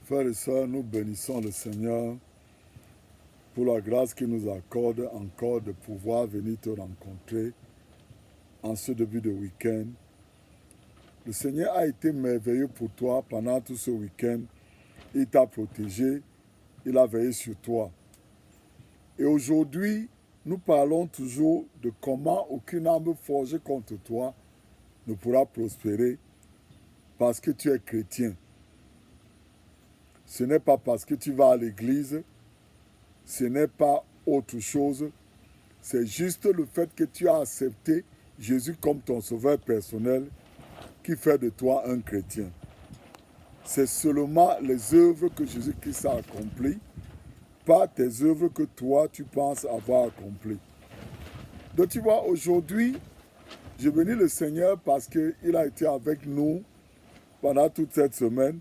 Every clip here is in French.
Frères et sœurs, nous bénissons le Seigneur pour la grâce qu'il nous accorde encore de pouvoir venir te rencontrer en ce début de week-end. Le Seigneur a été merveilleux pour toi pendant tout ce week-end. Il t'a protégé, il a veillé sur toi. Et aujourd'hui, nous parlons toujours de comment aucune arme forgée contre toi ne pourra prospérer parce que tu es chrétien. Ce n'est pas parce que tu vas à l'église, ce n'est pas autre chose, c'est juste le fait que tu as accepté Jésus comme ton sauveur personnel qui fait de toi un chrétien. C'est seulement les œuvres que Jésus-Christ a accomplies, pas tes œuvres que toi tu penses avoir accomplies. Donc tu vois, aujourd'hui, je bénis le Seigneur parce qu'il a été avec nous pendant toute cette semaine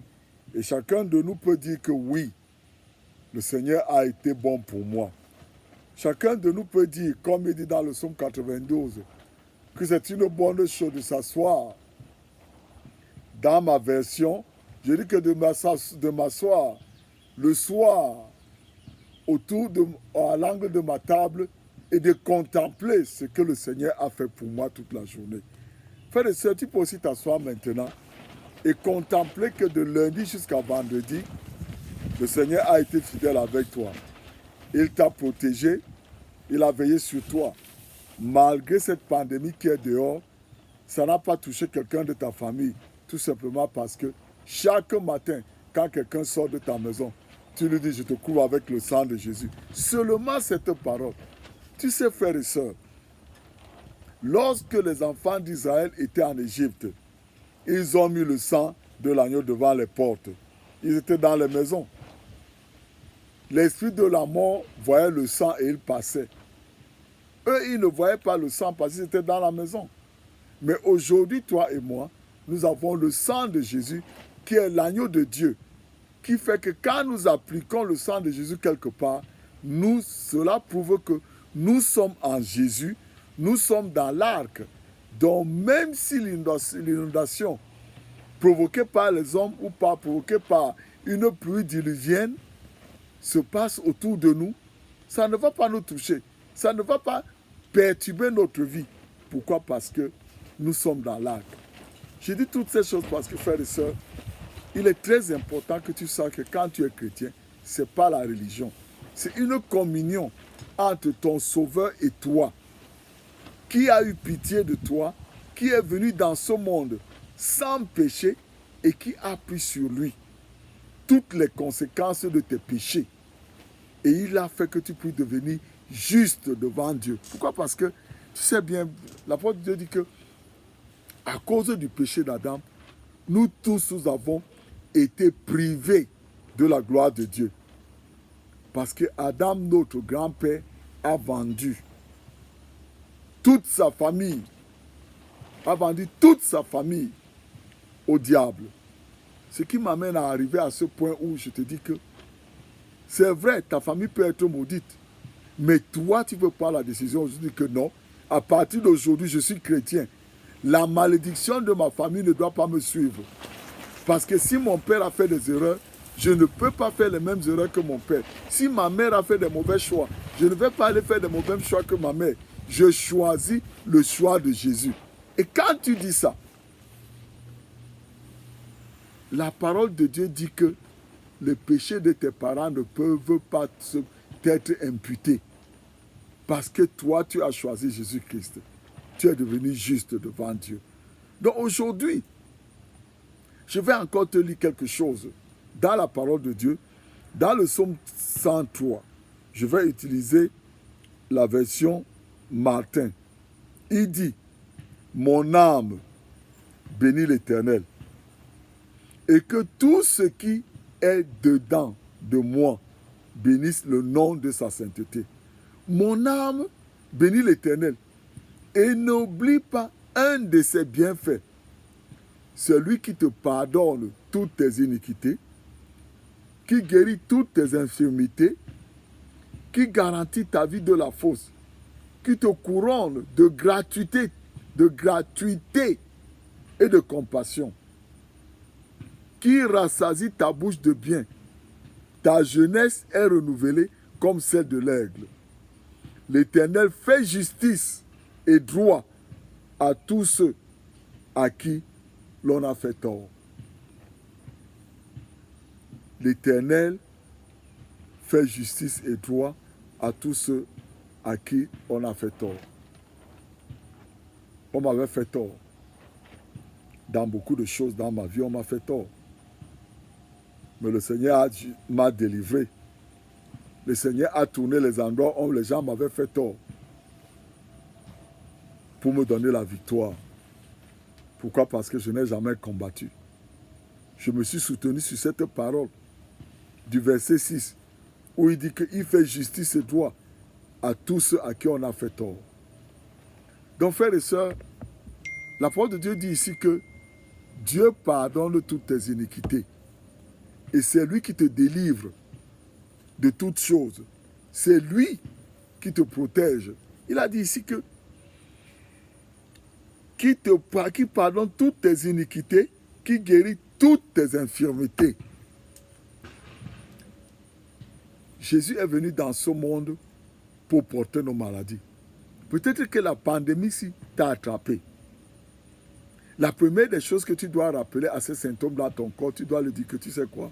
et chacun de nous peut dire que oui, le Seigneur a été bon pour moi. Chacun de nous peut dire, comme il dit dans le psaume 92, que c'est une bonne chose de s'asseoir. Dans ma version, je dis que de m'asseoir le soir à l'angle de ma table et de contempler ce que le Seigneur a fait pour moi toute la journée. Frère et sœur, tu peux aussi t'asseoir maintenant et contempler que de lundi jusqu'à vendredi, le Seigneur a été fidèle avec toi. Il t'a protégé, il a veillé sur toi. Malgré cette pandémie qui est dehors, ça n'a pas touché quelqu'un de ta famille, tout simplement parce que chaque matin, quand quelqu'un sort de ta maison, tu lui dis, je te couvre avec le sang de Jésus. Seulement cette parole. Tu sais, frères et sœurs, lorsque les enfants d'Israël étaient en Égypte, ils ont mis le sang de l'agneau devant les portes. Ils étaient dans les maisons. L'esprit de la mort voyait le sang et il passait. Eux, ils ne voyaient pas le sang parce qu'ils étaient dans la maison. Mais aujourd'hui, toi et moi, nous avons le sang de Jésus qui est l'agneau de Dieu, qui fait que quand nous appliquons le sang de Jésus quelque part, cela prouve que nous sommes en Jésus, nous sommes dans l'arc. Donc même si l'inondation provoquée par les hommes ou pas provoquée par une pluie diluvienne se passe autour de nous, ça ne va pas nous toucher, ça ne va pas perturber notre vie. Pourquoi? Parce que nous sommes dans l'arc. Je dis toutes ces choses parce que, frères et sœurs, il est très important que tu saches que quand tu es chrétien, ce n'est pas la religion. C'est une communion entre ton sauveur et toi, qui a eu pitié de toi, qui est venu dans ce monde sans péché et qui a pris sur lui toutes les conséquences de tes péchés. Et il a fait que tu puisses devenir juste devant Dieu. Pourquoi? Parce que, tu sais bien, l'apôtre de Dieu dit que à cause du péché d'Adam, nous tous nous avons été privés de la gloire de Dieu. Parce que Adam, notre grand-père, a vendu toute sa famille, au diable. Ce qui m'amène à arriver à ce point où je te dis que c'est vrai, ta famille peut être maudite, mais toi, tu peux prendre la décision aujourd'hui que non, à partir d'aujourd'hui, je suis chrétien. La malédiction de ma famille ne doit pas me suivre. Parce que si mon père a fait des erreurs, je ne peux pas faire les mêmes erreurs que mon père. Si ma mère a fait des mauvais choix, je ne vais pas aller faire des mauvais choix que ma mère. Je choisis le choix de Jésus. Et quand tu dis ça, la parole de Dieu dit que les péchés de tes parents ne peuvent pas t'être imputés. Parce que toi, tu as choisi Jésus-Christ. Tu es devenu juste devant Dieu. Donc aujourd'hui, je vais encore te lire quelque chose dans la parole de Dieu, dans le psaume 103. Je vais utiliser la version Martin. Il dit, mon âme bénit l'Éternel, et que tout ce qui est dedans de moi bénisse le nom de sa sainteté. Mon âme bénit l'Éternel, et n'oublie pas un de ses bienfaits, celui qui te pardonne toutes tes iniquités, qui guérit toutes tes infirmités, qui garantit ta vie de la fausse, qui te couronne de gratuité et de compassion, qui rassasie ta bouche de bien. Ta jeunesse est renouvelée comme celle de l'aigle. L'Éternel fait justice et droit à tous ceux à qui l'on a fait tort. L'Éternel fait justice et droit à tous ceux à qui on a fait tort. On m'avait fait tort. Dans beaucoup de choses dans ma vie, on m'a fait tort. Mais le Seigneur m'a délivré. Le Seigneur a tourné les endroits où les gens m'avaient fait tort pour me donner la victoire. Pourquoi? Parce que je n'ai jamais combattu. Je me suis soutenu sur cette parole du verset 6 où il dit qu'il fait justice et droit à tous ceux à qui on a fait tort. Donc, frères et sœurs, la parole de Dieu dit ici que Dieu pardonne toutes tes iniquités. Et c'est lui qui te délivre de toutes choses. C'est lui qui te protège. Il a dit ici que qui pardonne toutes tes iniquités, qui guérit toutes tes infirmités. Jésus est venu dans ce monde pour porter nos maladies. Peut-être que la pandémie t'a attrapé. La première des choses que tu dois rappeler à ces symptômes dans ton corps, tu dois lui dire que tu sais quoi?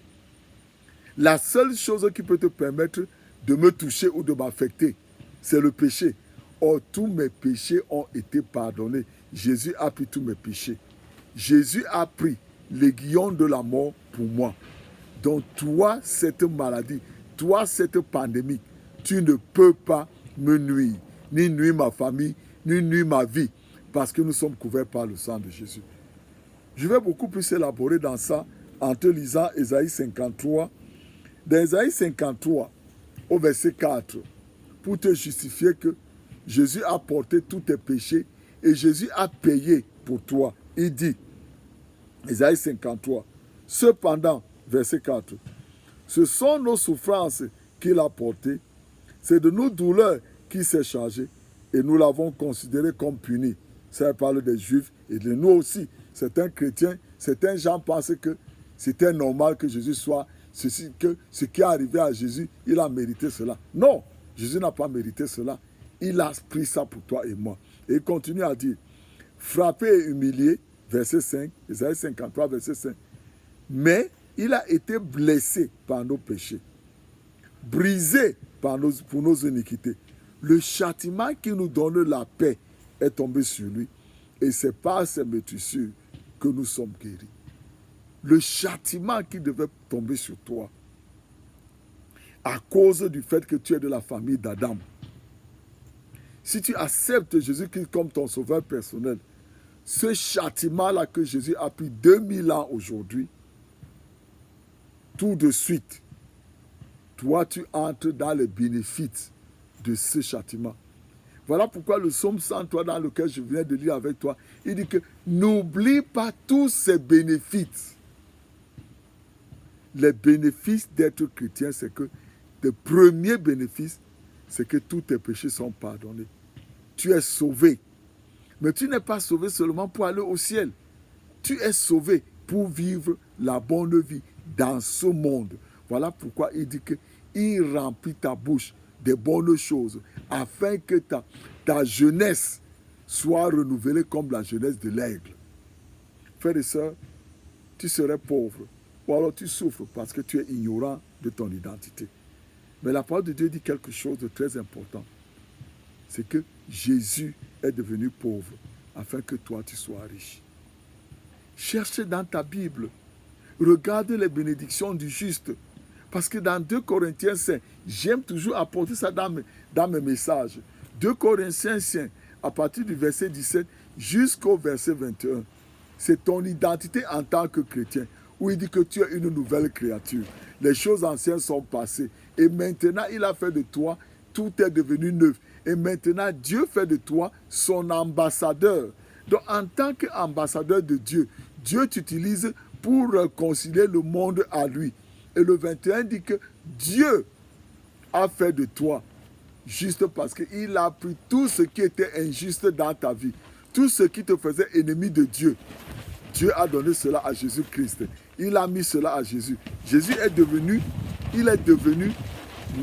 La seule chose qui peut te permettre de me toucher ou de m'affecter, c'est le péché. Or, tous mes péchés ont été pardonnés. Jésus a pris tous mes péchés. Jésus a pris l'aiguillon de la mort pour moi. Donc, toi, cette maladie, toi, cette pandémie, tu ne peux pas me nuire, ni nuire ma famille, ni nuire ma vie, parce que nous sommes couverts par le sang de Jésus. Je vais beaucoup plus élaborer dans ça en te lisant Ésaïe 53. Dans Ésaïe 53, au verset 4, pour te justifier que Jésus a porté tous tes péchés et Jésus a payé pour toi. Il dit, Ésaïe 53, cependant, verset 4, ce sont nos souffrances qu'il a portées, c'est de nos douleurs qu'il s'est chargé et nous l'avons considéré comme puni. Ça parle des Juifs et de nous aussi. Certains chrétiens, certains gens pensent que c'était normal que Jésus soit que ce qui est arrivé à Jésus, il a mérité cela. Non, Jésus n'a pas mérité cela. Il a pris ça pour toi et moi. Et il continue à dire, frappé et humilié, verset 5, Ésaïe 53, verset 5. Mais il a été blessé par nos péchés, brisé pour nos iniquités. Le châtiment qui nous donne la paix est tombé sur lui. Et c'est par ses meurtrissures que nous sommes guéris. Le châtiment qui devait tomber sur toi à cause du fait que tu es de la famille d'Adam. Si tu acceptes Jésus-Christ comme ton sauveur personnel, ce châtiment-là que Jésus a pris 2000 ans aujourd'hui, tout de suite, toi tu entres dans les bénéfices de ce châtiment. Voilà pourquoi le psaume 103 dans lequel je viens de lire avec toi, il dit que n'oublie pas tous ces bénéfices. Les bénéfices d'être chrétien, c'est que le premier bénéfice, c'est que tous tes péchés sont pardonnés. Tu es sauvé. Mais tu n'es pas sauvé seulement pour aller au ciel. Tu es sauvé pour vivre la bonne vie dans ce monde. Voilà pourquoi il dit qu'il remplit ta bouche de bonnes choses afin que ta jeunesse soit renouvelée comme la jeunesse de l'aigle. Frères et sœurs, tu serais pauvre ou alors tu souffres parce que tu es ignorant de ton identité. Mais la parole de Dieu dit quelque chose de très important. C'est que Jésus est devenu pauvre afin que toi tu sois riche. Cherchez dans ta Bible. Regarde les bénédictions du juste. Parce que dans 2 Corinthiens 5, j'aime toujours apporter ça dans mes messages. 2 Corinthiens 5, à partir du verset 17 jusqu'au verset 21. C'est ton identité en tant que chrétien, où il dit que tu es une nouvelle créature. Les choses anciennes sont passées. Et maintenant, il a fait de toi, tout est devenu neuf. Et maintenant, Dieu fait de toi son ambassadeur. Donc, en tant qu'ambassadeur de Dieu, Dieu t'utilise pour réconcilier le monde à lui. Et le 21 dit que Dieu a fait de toi juste parce qu'il a pris tout ce qui était injuste dans ta vie, tout ce qui te faisait ennemi de Dieu. Dieu a donné cela à Jésus-Christ. il a mis cela à Jésus. Jésus il est devenu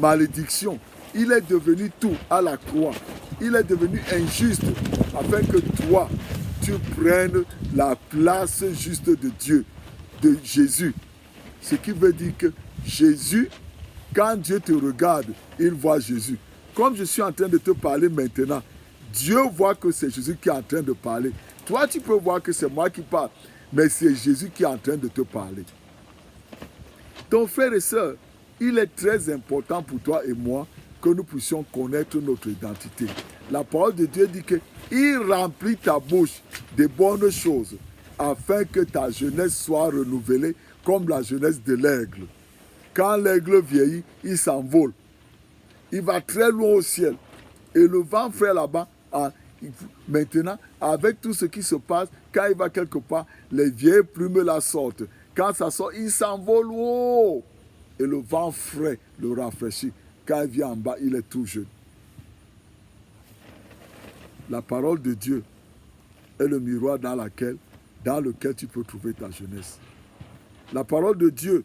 malédiction. Il est devenu tout à la croix. Il est devenu injuste afin que toi, tu prennes la place juste de Dieu, de Jésus. Ce qui veut dire que Jésus, quand Dieu te regarde, il voit Jésus. Comme je suis en train de te parler maintenant, Dieu voit que c'est Jésus qui est en train de parler. Toi, tu peux voir que c'est moi qui parle, mais c'est Jésus qui est en train de te parler. Donc, frères et sœurs, il est très important pour toi et moi que nous puissions connaître notre identité. La parole de Dieu dit qu'il remplit ta bouche de bonnes choses afin que ta jeunesse soit renouvelée comme la jeunesse de l'aigle. Quand l'aigle vieillit, il s'envole. Il va très loin au ciel. Et le vent fait là-bas, maintenant, avec tout ce qui se passe, quand il va quelque part, les vieilles plumes la sortent. Quand ça sort, il s'envole haut. Et le vent frais le rafraîchit. Quand il vient en bas, il est tout jeune. La parole de Dieu est le miroir dans lequel tu peux trouver ta jeunesse. La parole de Dieu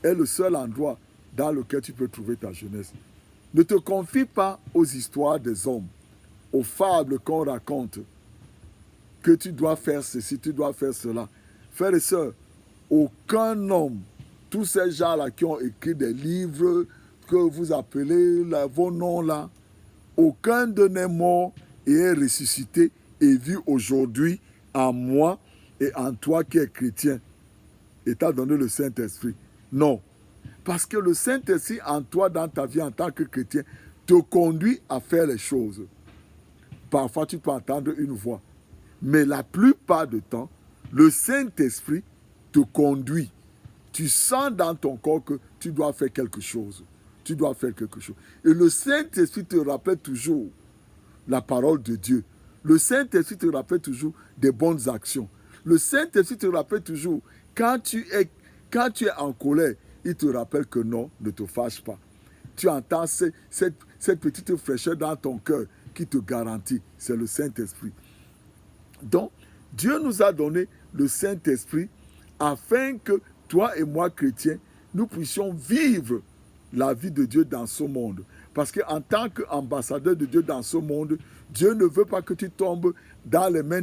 est le seul endroit dans lequel tu peux trouver ta jeunesse. Ne te confie pas aux histoires des hommes, aux fables qu'on raconte, que tu dois faire ceci, tu dois faire cela. Frères et sœurs, aucun homme, tous ces gens-là qui ont écrit des livres que vous appelez vos noms-là, aucun de n'est mort et est ressuscité et vit aujourd'hui en moi et en toi qui es chrétien et t'a donné le Saint-Esprit. Non. Parce que le Saint-Esprit en toi, dans ta vie en tant que chrétien, te conduit à faire les choses. Parfois, tu peux entendre une voix. Mais la plupart du temps, le Saint-Esprit te conduit. Tu sens dans ton corps que tu dois faire quelque chose. Tu dois faire quelque chose. Et le Saint-Esprit te rappelle toujours la parole de Dieu. Le Saint-Esprit te rappelle toujours des bonnes actions. Le Saint-Esprit te rappelle toujours, quand tu es en colère, il te rappelle que non, ne te fâche pas. Tu entends cette petite fraîcheur dans ton cœur qui te garantit, c'est le Saint-Esprit. Donc, Dieu nous a donné le Saint-Esprit afin que toi et moi, chrétiens, nous puissions vivre la vie de Dieu dans ce monde. Parce qu'en tant qu'ambassadeur de Dieu dans ce monde, Dieu ne veut pas que tu tombes dans les mains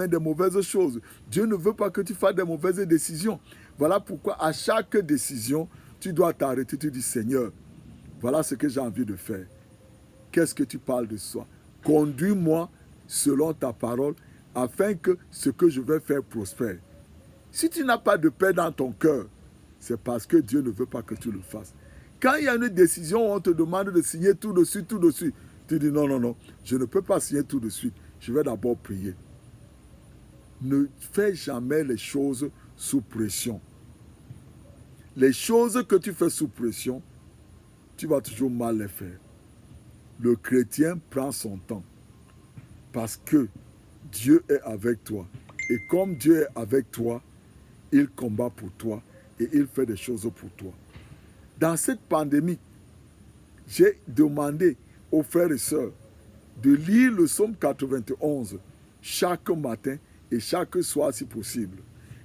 des mauvaises choses. Dieu ne veut pas que tu fasses des mauvaises décisions. Voilà pourquoi à chaque décision, tu dois t'arrêter, tu dis Seigneur, voilà ce que j'ai envie de faire. Qu'est-ce que tu parles de soi? Conduis-moi selon ta parole afin que ce que je vais faire prospère. Si tu n'as pas de paix dans ton cœur, c'est parce que Dieu ne veut pas que tu le fasses. Quand il y a une décision où on te demande de signer tout de suite, tu dis non, je ne peux pas signer tout de suite. Je vais d'abord prier. Ne fais jamais les choses sous pression. Les choses que tu fais sous pression, tu vas toujours mal les faire. Le chrétien prend son temps parce que Dieu est avec toi. Et comme Dieu est avec toi, il combat pour toi et il fait des choses pour toi. Dans cette pandémie, j'ai demandé aux frères et sœurs de lire le psaume 91 chaque matin et chaque soir si possible.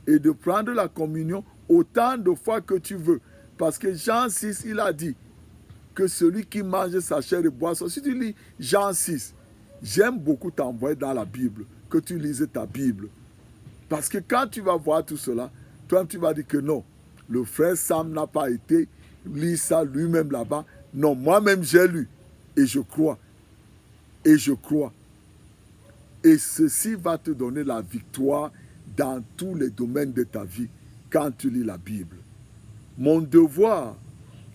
Et de prendre la communion autant de fois que tu veux. Parce que Jean 6, il a dit que celui qui mange sa chair et boit son... Si tu lis Jean 6, j'aime beaucoup t'envoyer dans la Bible, que tu lises ta Bible. Parce que quand tu vas voir tout cela, toi tu vas dire que non, le frère Sam n'a pas été lire ça lui-même là-bas. Non, moi-même j'ai lu et je crois. Et je crois. Et ceci va te donner la victoire dans tous les domaines de ta vie quand tu lis la Bible. Mon devoir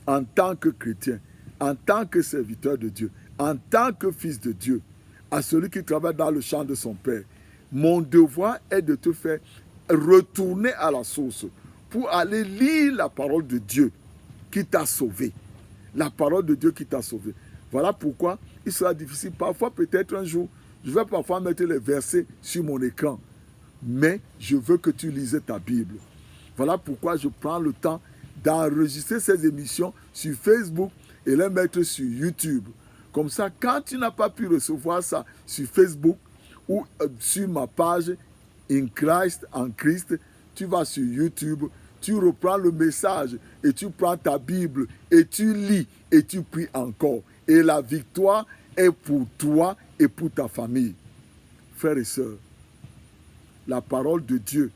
en tant que chrétien, en tant que serviteur de Dieu, en tant que fils de Dieu, à celui qui travaille dans le champ de son Père, mon devoir est de te faire retourner à la source pour aller lire la parole de Dieu qui t'a sauvé. La parole de Dieu qui t'a sauvé. Voilà pourquoi il sera difficile. Parfois, peut-être un jour, je vais parfois mettre les versets sur mon écran. Mais je veux que tu lises ta Bible. Voilà pourquoi je prends le temps d'enregistrer ces émissions sur Facebook et les mettre sur YouTube. Comme ça, quand tu n'as pas pu recevoir ça sur Facebook ou sur ma page In Christ, en Christ, tu vas sur YouTube, tu reprends le message et tu prends ta Bible et tu lis et tu pries encore. Et la victoire est pour toi et pour ta famille. Frères et sœurs, la parole de Dieu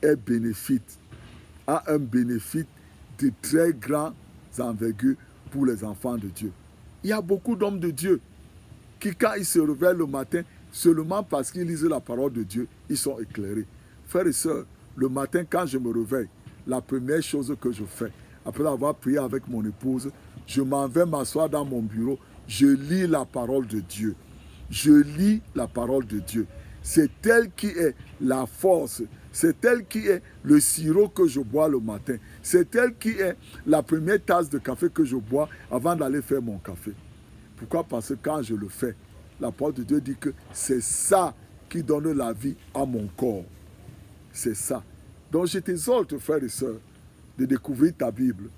est bénéfique, a un bénéfice de très grand envergure pour les enfants de Dieu. Il y a beaucoup d'hommes de Dieu qui, quand ils se réveillent le matin, seulement parce qu'ils lisent la parole de Dieu, ils sont éclairés. Frères et sœurs, le matin, quand je me réveille, la première chose que je fais, après avoir prié avec mon épouse, je m'en vais m'asseoir dans mon bureau, je lis la parole de Dieu. Je lis la parole de Dieu. C'est elle qui est la force. C'est elle qui est le sirop que je bois le matin. C'est elle qui est la première tasse de café que je bois avant d'aller faire mon café. Pourquoi? Parce que quand je le fais, la parole de Dieu dit que c'est ça qui donne la vie à mon corps. C'est ça. Donc je t'exhorte, frères et sœurs, de découvrir ta Bible.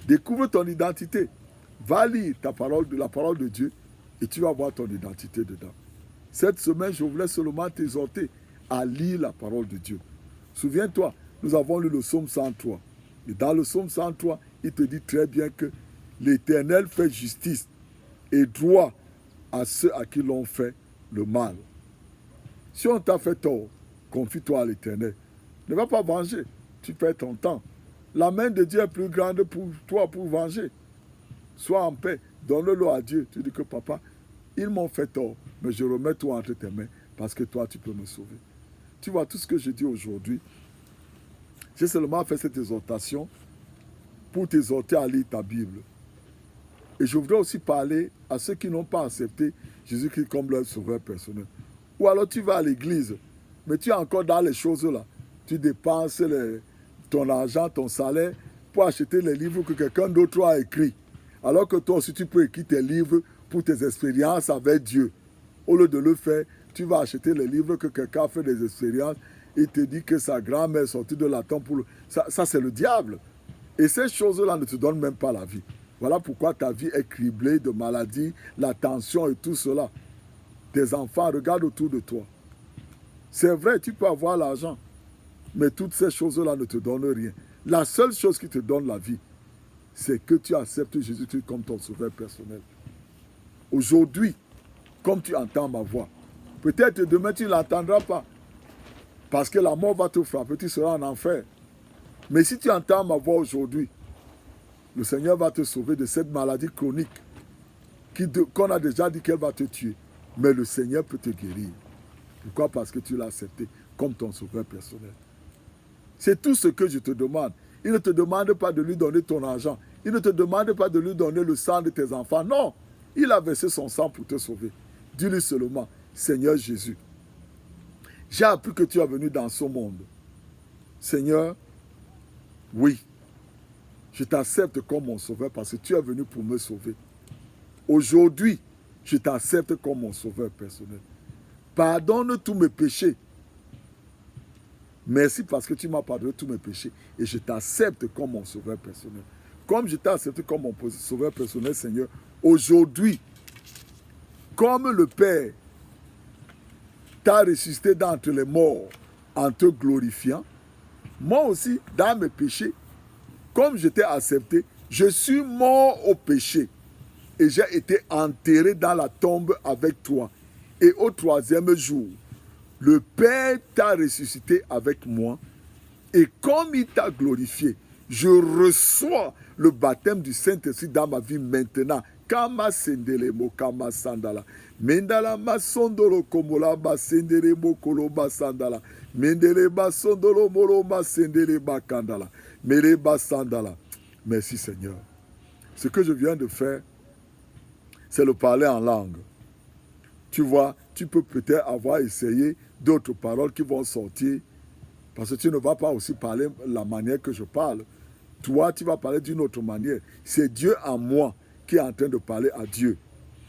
Découvre ton identité. Va lire la parole de Dieu et tu vas voir ton identité dedans. Cette semaine, je voulais seulement t'exhorter à lire la parole de Dieu. Souviens-toi, nous avons lu le psaume 103. Et dans le psaume 103, il te dit très bien que l'Éternel fait justice et droit à ceux à qui l'on fait le mal. Si on t'a fait tort, confie-toi à l'Éternel. Ne va pas venger, tu perds ton temps. La main de Dieu est plus grande pour toi pour venger. Sois en paix, donne-le à Dieu. Tu dis que papa, ils m'ont fait tort, mais je remets tout entre tes mains parce que toi, tu peux me sauver. Tu vois, tout ce que je dis aujourd'hui, j'ai seulement fait cette exhortation pour t'exhorter à lire ta Bible. Et je voudrais aussi parler à ceux qui n'ont pas accepté Jésus-Christ comme leur sauveur personnel. Ou alors tu vas à l'église, mais tu es encore dans les choses-là. Tu dépenses ton argent, ton salaire pour acheter les livres que quelqu'un d'autre a écrits. Alors que toi aussi, tu peux écrire tes livres pour tes expériences avec Dieu. Au lieu de le faire, tu vas acheter les livres que quelqu'un a fait des expériences et te dit que sa grand-mère est sortie de la tombe pour le... Ça c'est le diable. Et ces choses-là ne te donnent même pas la vie. Voilà pourquoi ta vie est criblée de maladies, la tension et tout cela. Tes enfants, regarde autour de toi. C'est vrai, tu peux avoir l'argent, mais toutes ces choses-là ne te donnent rien. La seule chose qui te donne la vie, c'est que tu acceptes Jésus-Christ comme ton sauveur personnel. Aujourd'hui, comme tu entends ma voix, peut-être demain tu ne l'entendras pas, parce que la mort va te frapper, tu seras en enfer. Mais si tu entends ma voix aujourd'hui, le Seigneur va te sauver de cette maladie chronique qu'on a déjà dit qu'elle va te tuer. Mais le Seigneur peut te guérir. Pourquoi? Parce que tu l'as accepté comme ton sauveur personnel. C'est tout ce que je te demande. Il ne te demande pas de lui donner ton argent. Il ne te demande pas de lui donner le sang de tes enfants. Non, il a versé son sang pour te sauver. Dis-lui seulement, Seigneur Jésus, j'ai appris que tu es venu dans ce monde. Seigneur, oui, je t'accepte comme mon sauveur parce que tu es venu pour me sauver. Aujourd'hui, je t'accepte comme mon sauveur personnel. Pardonne tous mes péchés. Merci parce que tu m'as pardonné tous mes péchés et je t'accepte comme mon sauveur personnel. Comme je t'ai accepté comme mon sauveur personnel, Seigneur, aujourd'hui, comme le Père t'a ressuscité d'entre les morts en te glorifiant, moi aussi, dans mes péchés, comme je t'ai accepté, je suis mort au péché et j'ai été enterré dans la tombe avec toi. Et au troisième jour, le Père t'a ressuscité avec moi et comme il t'a glorifié, je reçois le baptême du Saint-Esprit dans ma vie maintenant. Kama sendele mo kama sandala. Mendala masondolo komola ba sendele mo koloba sandala. Mendele ba sondolo molo ma sendele ba kandala. Mele ba sandala. Merci Seigneur. Ce que je viens de faire, c'est le parler en langue. Tu vois, tu peux peut-être avoir essayé d'autres paroles qui vont sortir parce que tu ne vas pas aussi parler la manière que je parle. Toi, tu vas parler d'une autre manière. C'est Dieu en moi qui est en train de parler à Dieu.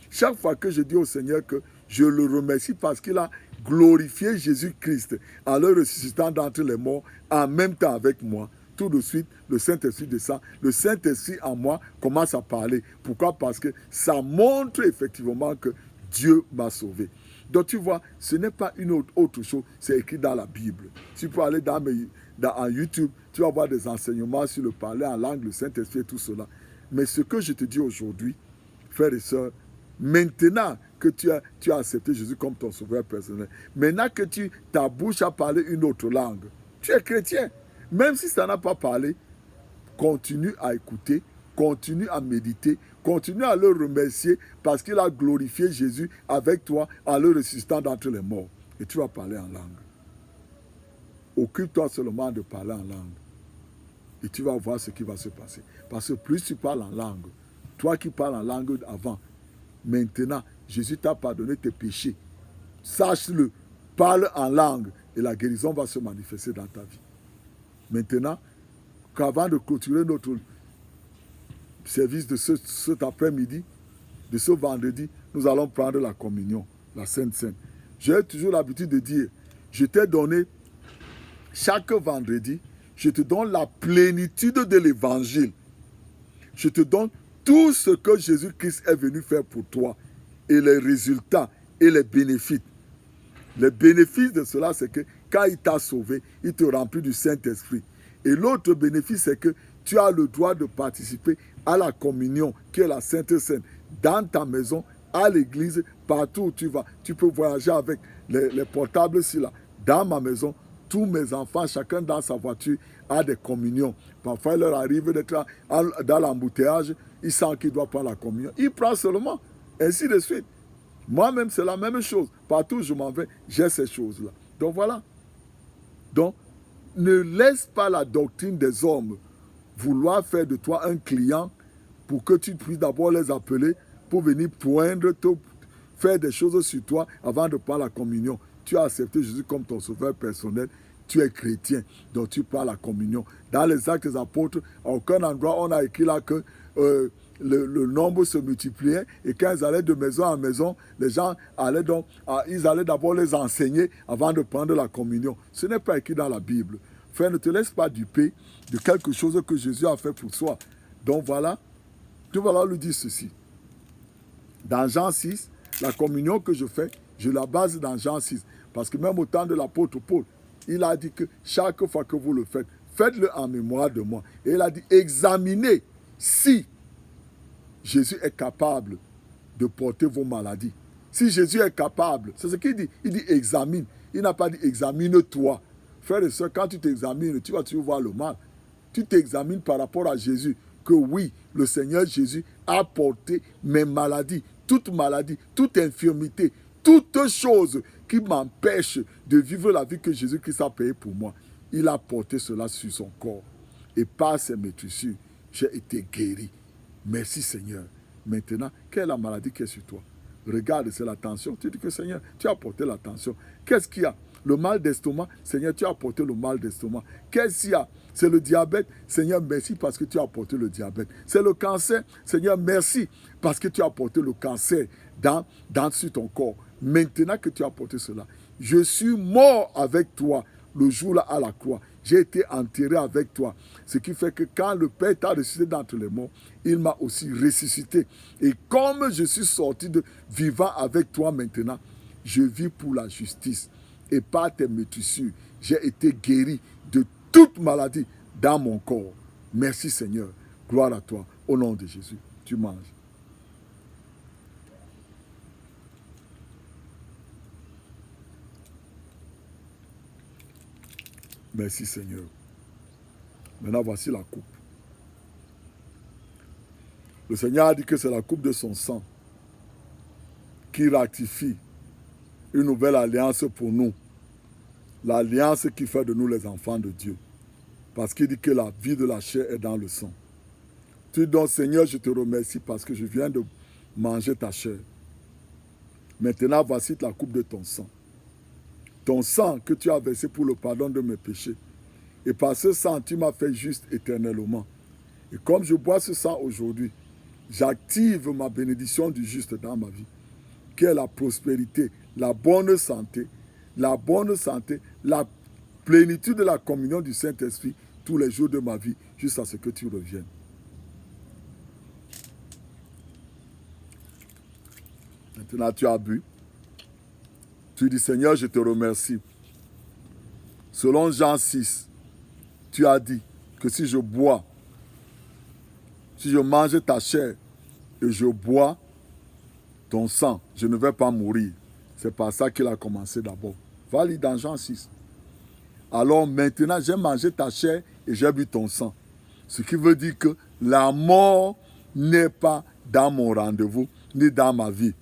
Chaque fois que je dis au Seigneur que je le remercie parce qu'il a glorifié Jésus-Christ en le ressuscitant d'entre les morts en même temps avec moi, tout de suite, le Saint-Esprit descend. Le Saint-Esprit en moi commence à parler. Pourquoi? Parce que ça montre effectivement que Dieu m'a sauvé. Donc tu vois, ce n'est pas une autre chose, c'est écrit dans la Bible. Tu peux aller en YouTube, tu vas voir des enseignements sur le parler en langue, le Saint-Esprit et tout cela. Mais ce que je te dis aujourd'hui, frères et sœurs, maintenant que tu as accepté Jésus comme ton sauveur personnel, maintenant que ta bouche a parlé une autre langue, tu es chrétien. Même si ça n'a pas parlé, continue à écouter, continue à méditer, continue à le remercier parce qu'il a glorifié Jésus avec toi en le ressuscitant d'entre les morts. Et tu vas parler en langue. Occupe-toi seulement de parler en langue. Et tu vas voir ce qui va se passer. Parce que plus tu parles en langue, toi qui parles en langue avant, maintenant, Jésus t'a pardonné tes péchés. Sache-le, parle en langue et la guérison va se manifester dans ta vie. Maintenant, qu'avant de clôturer notre service de cet après-midi, de ce vendredi, nous allons prendre la communion, la Sainte Seine. J'ai toujours l'habitude de dire, je t'ai donné, chaque vendredi, je te donne la plénitude de l'évangile. Je te donne tout ce que Jésus-Christ est venu faire pour toi et les résultats et les bénéfices. Les bénéfices de cela, c'est que quand il t'a sauvé, il te remplit du Saint-Esprit. Et l'autre bénéfice, c'est que tu as le droit de participer à la communion, qui est la Sainte Seine, dans ta maison, à l'église, partout où tu vas. Tu peux voyager avec les portables ici, là. Dans ma maison, tous mes enfants, chacun dans sa voiture, a des communions. Parfois, il leur arrive d'être dans l'embouteillage, il sent qu'il doit prendre la communion. Il prend seulement, ainsi de suite. Moi-même, c'est la même chose. Partout où je m'en vais, j'ai ces choses-là. Donc voilà. Donc, ne laisse pas la doctrine des hommes vouloir faire de toi un client pour que tu puisses d'abord les appeler pour venir poindre, faire des choses sur toi avant de prendre la communion. Tu as accepté Jésus comme ton sauveur personnel. Tu es chrétien, donc tu prends la communion. Dans les Actes des Apôtres, à aucun endroit on a écrit là que le nombre se multipliait et quand ils allaient de maison en maison, les gens ils allaient d'abord les enseigner avant de prendre la communion. Ce n'est pas écrit dans la Bible. Frère, ne te laisse pas duper de quelque chose que Jésus a fait pour toi. Donc voilà, tu vas là lui dire ceci. Dans Jean 6, la communion que je fais, je la base dans Jean 6. Parce que même au temps de l'apôtre Paul, il a dit que chaque fois que vous le faites, faites-le en mémoire de moi. Et il a dit, examinez si Jésus est capable de porter vos maladies. Si Jésus est capable, c'est ce qu'il dit. Il dit examine. Il n'a pas dit examine-toi. Frère et soeur, quand tu t'examines, tu vas toujours voir le mal. Tu t'examines par rapport à Jésus. Que oui, le Seigneur Jésus a porté mes maladies, toute maladie, toute infirmité, toute chose qui m'empêche de vivre la vie que Jésus-Christ a payée pour moi. Il a porté cela sur son corps. Et par ses meurtrissures, j'ai été guéri. Merci Seigneur. Maintenant, quelle est la maladie qui est sur toi? Regarde, c'est la tension. Tu dis que Seigneur, tu as porté la tension. Qu'est-ce qu'il y a? Le mal d'estomac, Seigneur, tu as porté le mal d'estomac. Qu'est-ce qu'il y a? C'est le diabète. Seigneur, merci parce que tu as porté le diabète. C'est le cancer. Seigneur, merci parce que tu as porté le cancer sur ton corps. Maintenant que tu as porté cela, je suis mort avec toi le jour-là à la croix. J'ai été enterré avec toi. Ce qui fait que quand le Père t'a ressuscité d'entre les morts, il m'a aussi ressuscité. Et comme je suis sorti de vivant avec toi maintenant, je vis pour la justice. Et par tes meurtrissures, j'ai été guéri de toute maladie dans mon corps. Merci Seigneur. Gloire à toi. Au nom de Jésus. Tu manges. Merci Seigneur. Maintenant, voici la coupe. Le Seigneur a dit que c'est la coupe de son sang qui ratifie une nouvelle alliance pour nous. L'alliance qui fait de nous les enfants de Dieu. Parce qu'il dit que la vie de la chair est dans le sang. Tu dis donc, Seigneur, je te remercie parce que je viens de manger ta chair. Maintenant, voici la coupe de ton sang. Ton sang que tu as versé pour le pardon de mes péchés. Et par ce sang, tu m'as fait juste éternellement. Et comme je bois ce sang aujourd'hui, j'active ma bénédiction du juste dans ma vie, qui est la prospérité, la bonne santé, la plénitude de la communion du Saint-Esprit tous les jours de ma vie, jusqu'à ce que tu reviennes. Maintenant, tu as bu. Tu dis, Seigneur, je te remercie. Selon Jean 6, tu as dit que si je bois, si je mange ta chair et je bois ton sang, je ne vais pas mourir. C'est par ça qu'il a commencé d'abord. Va lire dans Jean 6. Alors maintenant, j'ai mangé ta chair et j'ai bu ton sang. Ce qui veut dire que la mort n'est pas dans mon rendez-vous, ni dans ma vie.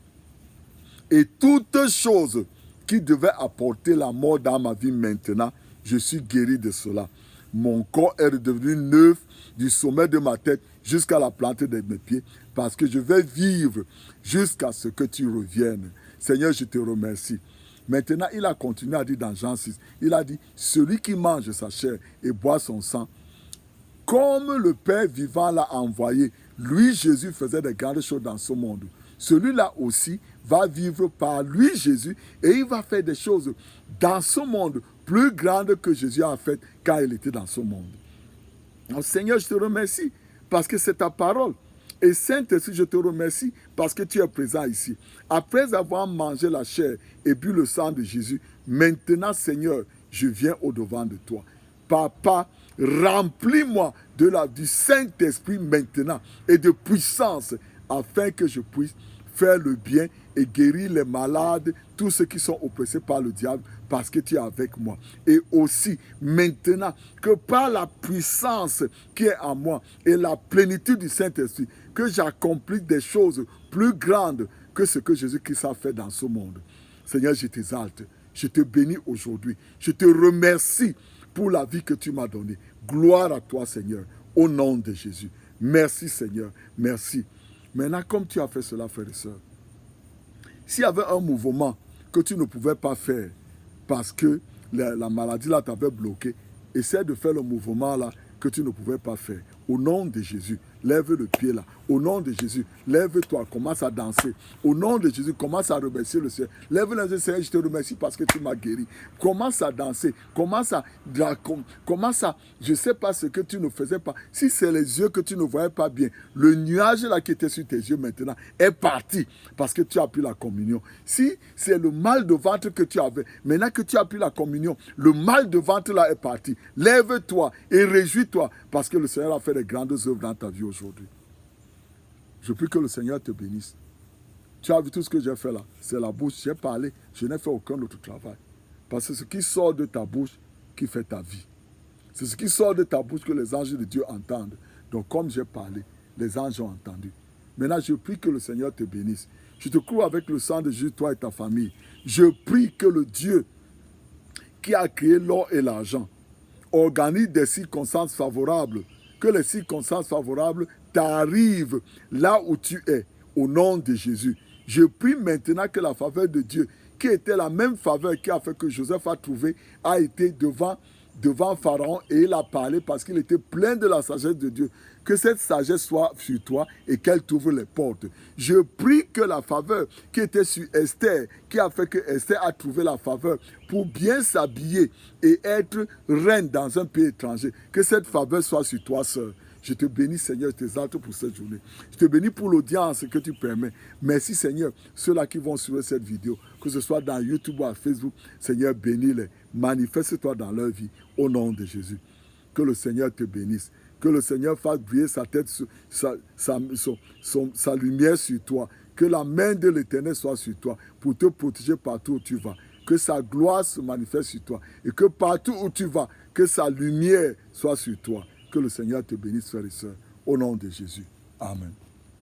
Et toute chose qui devait apporter la mort dans ma vie maintenant, je suis guéri de cela. Mon corps est redevenu neuf du sommet de ma tête jusqu'à la plante de mes pieds, parce que je vais vivre jusqu'à ce que tu reviennes. Seigneur, je te remercie. Maintenant, il a continué à dire dans Jean 6, il a dit, celui qui mange sa chair et boit son sang, comme le Père vivant l'a envoyé, lui, Jésus, faisait de grandes choses dans ce monde. Celui-là aussi va vivre par lui, Jésus, et il va faire des choses dans ce monde plus grandes que Jésus a faites quand il était dans ce monde. Donc, Seigneur, je te remercie parce que c'est ta parole. Et Saint-Esprit, je te remercie parce que tu es présent ici. Après avoir mangé la chair et bu le sang de Jésus, maintenant, Seigneur, je viens au-devant de toi. Papa, remplis-moi du Saint-Esprit maintenant et de puissance afin que je puisse faire le bien et guérir les malades, tous ceux qui sont oppressés par le diable, parce que tu es avec moi. Et aussi, maintenant, que par la puissance qui est en moi et la plénitude du Saint-Esprit, que j'accomplisse des choses plus grandes que ce que Jésus-Christ a fait dans ce monde. Seigneur, je t'exalte, je te bénis aujourd'hui, je te remercie pour la vie que tu m'as donnée. Gloire à toi, Seigneur, au nom de Jésus. Merci, Seigneur, merci. Maintenant, comme tu as fait cela, frères et sœurs, s'il y avait un mouvement que tu ne pouvais pas faire parce que la maladie là t'avait bloqué, essaie de faire le mouvement là que tu ne pouvais pas faire. Au nom de Jésus, lève le pied là. Au nom de Jésus, lève-toi, commence à danser. Au nom de Jésus, commence à remercier le Seigneur. Lève les yeux, Seigneur, je te remercie parce que tu m'as guéri. Commence à danser, commence à, je ne sais pas ce que tu ne faisais pas. Si c'est les yeux que tu ne voyais pas bien, le nuage là qui était sur tes yeux maintenant est parti parce que tu as pris la communion. Si c'est le mal de ventre que tu avais, maintenant que tu as pris la communion, le mal de ventre là est parti. Lève-toi et réjouis-toi parce que le Seigneur a fait de grandes œuvres dans ta vie aujourd'hui. Je prie que le Seigneur te bénisse. Tu as vu tout ce que j'ai fait là. C'est la bouche, j'ai parlé, je n'ai fait aucun autre travail. Parce que ce qui sort de ta bouche qui fait ta vie. C'est ce qui sort de ta bouche que les anges de Dieu entendent. Donc comme j'ai parlé, les anges ont entendu. Maintenant, je prie que le Seigneur te bénisse. Je te couvre avec le sang de Jésus, toi et ta famille. Je prie que le Dieu qui a créé l'or et l'argent organise des circonstances favorables, que les circonstances favorables t'arrivent là où tu es, au nom de Jésus. Je prie maintenant que la faveur de Dieu, qui était la même faveur qui a fait que Joseph a trouvé, a été devant Pharaon et il a parlé parce qu'il était plein de la sagesse de Dieu. Que cette sagesse soit sur toi et qu'elle t'ouvre les portes. Je prie que la faveur qui était sur Esther, qui a fait que Esther a trouvé la faveur pour bien s'habiller et être reine dans un pays étranger, que cette faveur soit sur toi, sœur. Je te bénis, Seigneur, je t'exalte pour cette journée. Je te bénis pour l'audience que tu permets. Merci, Seigneur, ceux-là qui vont suivre cette vidéo, que ce soit dans YouTube ou à Facebook, Seigneur, bénis-les. Manifeste-toi dans leur vie, au nom de Jésus. Que le Seigneur te bénisse. Que le Seigneur fasse briller sa tête, sa lumière sur toi. Que la main de l'Éternel soit sur toi pour te protéger partout où tu vas. Que sa gloire se manifeste sur toi. Et que partout où tu vas, que sa lumière soit sur toi. Que le Seigneur te bénisse, frères et sœurs, au nom de Jésus. Amen.